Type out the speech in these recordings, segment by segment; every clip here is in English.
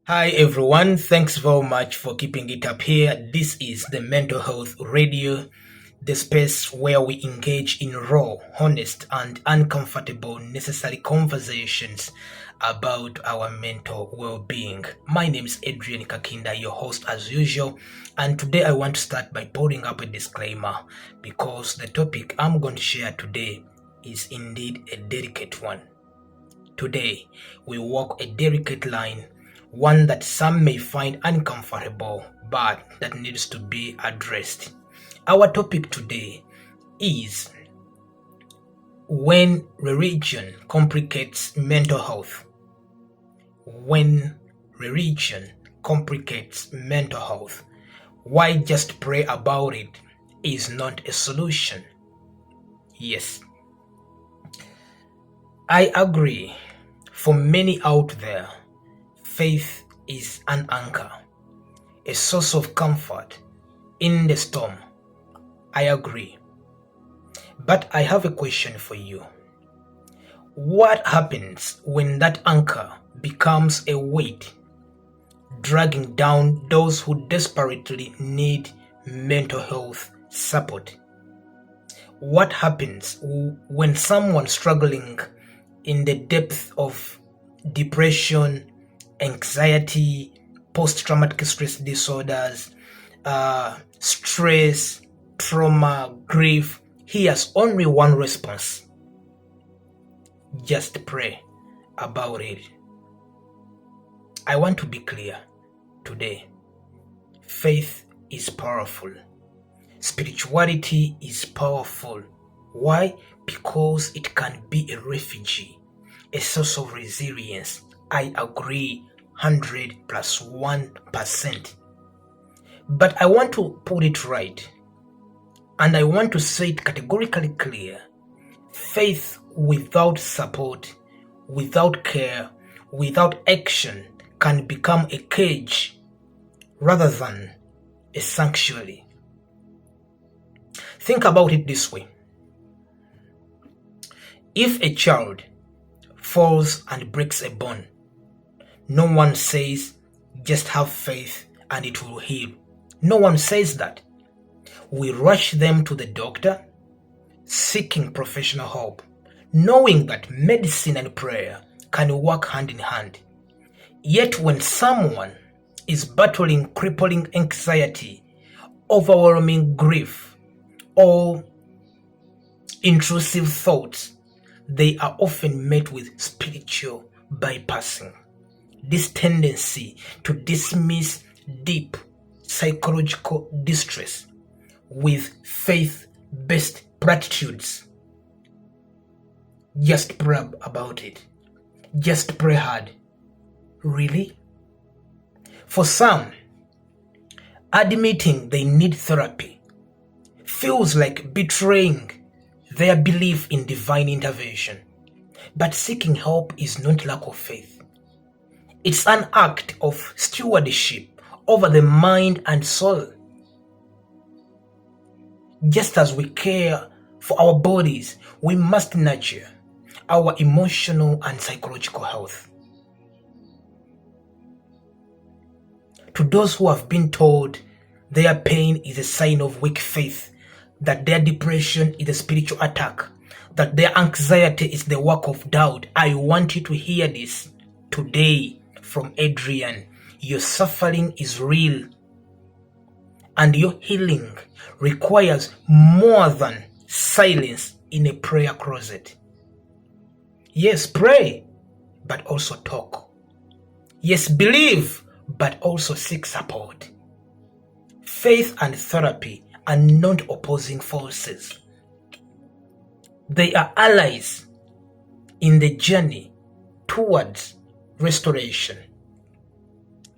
Hi everyone, thanks very much for keeping it up here. This is the Mental Health Radio, the space where we engage in raw, honest, and uncomfortable necessary conversations about our mental well-being. My name is Adrian Kakinda, your host as usual, and today I want to start by putting up a disclaimer because the topic I'm going to share today is indeed a delicate one. Today, we walk a delicate line, one that some may find uncomfortable, but that needs to be addressed. Our topic today is when religion complicates mental health. When religion complicates mental health, why just pray about it is not a solution. Yes, I agree. For many out there, faith is an anchor, a source of comfort in the storm. I agree. But I have a question for you. What happens when that anchor becomes a weight, dragging down those who desperately need mental health support? What happens when someone struggling in the depth of depression, anxiety, post-traumatic stress disorders, stress, trauma, grief, he has only one response: just pray about it. I want to be clear today. Faith is powerful. Spirituality is powerful. Why? Because it can be a refuge, a source of resilience. I agree 100 plus 1%. But I want to put it right, and I want to say it categorically clear. Faith without support, without care, without action can become a cage rather than a sanctuary. Think about it this way. If a child falls and breaks a bone, no one says, just have faith and it will heal. No one says that. We rush them to the doctor, seeking professional help, knowing that medicine and prayer can work hand in hand. Yet when someone is battling crippling anxiety, overwhelming grief, or intrusive thoughts, they are often met with spiritual bypassing. This tendency to dismiss deep psychological distress with faith-based platitudes. Just pray about it. Just pray hard. Really? For some, admitting they need therapy feels like betraying their belief in divine intervention. But seeking help is not lack of faith. It's an act of stewardship over the mind and soul. Just as we care for our bodies, we must nurture our emotional and psychological health. To those who have been told their pain is a sign of weak faith, that their depression is a spiritual attack, that their anxiety is the work of doubt, I want you to hear this today from Adrian. Your suffering is real, and your healing requires more than silence in a prayer closet. Yes, pray, but also talk. Yes, believe, but also seek support. Faith and therapy are not opposing forces. They are allies in the journey towards restoration.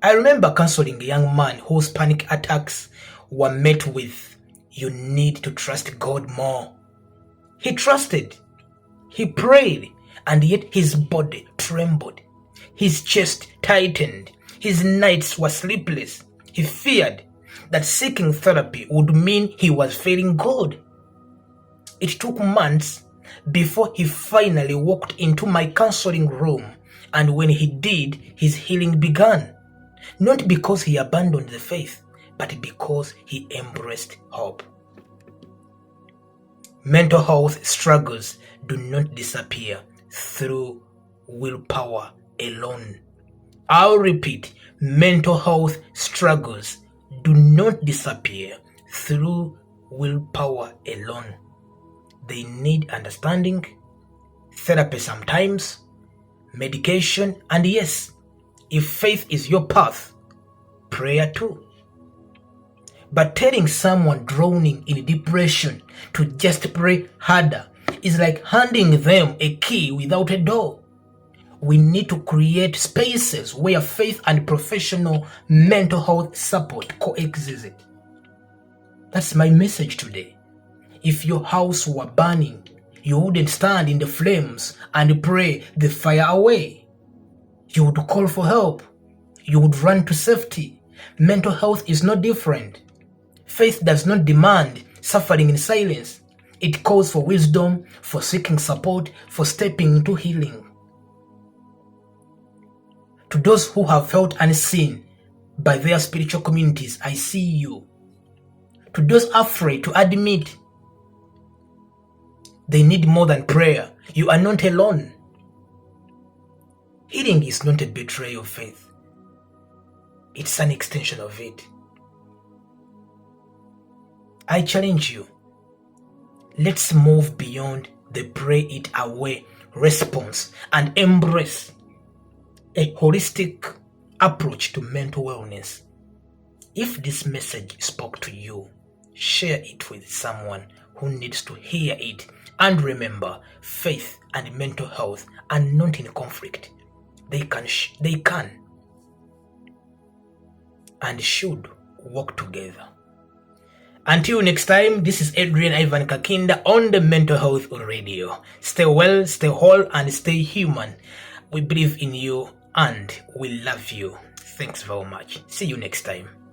I remember counseling a young man whose panic attacks were met with, "You need to trust God more." He trusted, he prayed, and yet his body trembled. His chest tightened. His nights were sleepless. He feared that seeking therapy would mean he was failing God. It took months before he finally walked into my counseling room, and when he did, his healing began. not because he abandoned the faith, but because he embraced hope. Mental health struggles do not disappear through willpower alone. I'll repeat, mental health struggles do not disappear through willpower alone. They need understanding, therapy sometimes, medication, and yes, if faith is your path, prayer too. But telling someone drowning in depression to just pray harder is like handing them a key without a door. We need to create spaces where faith and professional mental health support coexist. That's my message today. If your house were burning, you wouldn't stand in the flames and pray the fire away. You would call for help. You would run to safety. Mental health is not different. Faith does not demand suffering in silence. It calls for wisdom, for seeking support, for stepping into healing. To those who have felt unseen by their spiritual communities, I see you. To those afraid to admit they need more than prayer, you are not alone. Healing is not a betrayal of faith. It's an extension of it. I challenge you. Let's move beyond the pray it away response and embrace a holistic approach to mental wellness. If this message spoke to you, share it with someone who needs to hear it. And remember, faith and mental health are not in conflict. They can and should work together. Until next time, this is Adrian Ivan Kakinda on the Mental Health Radio. Stay well, stay whole, and stay human. We believe in you and we love you. Thanks very much. See you next time.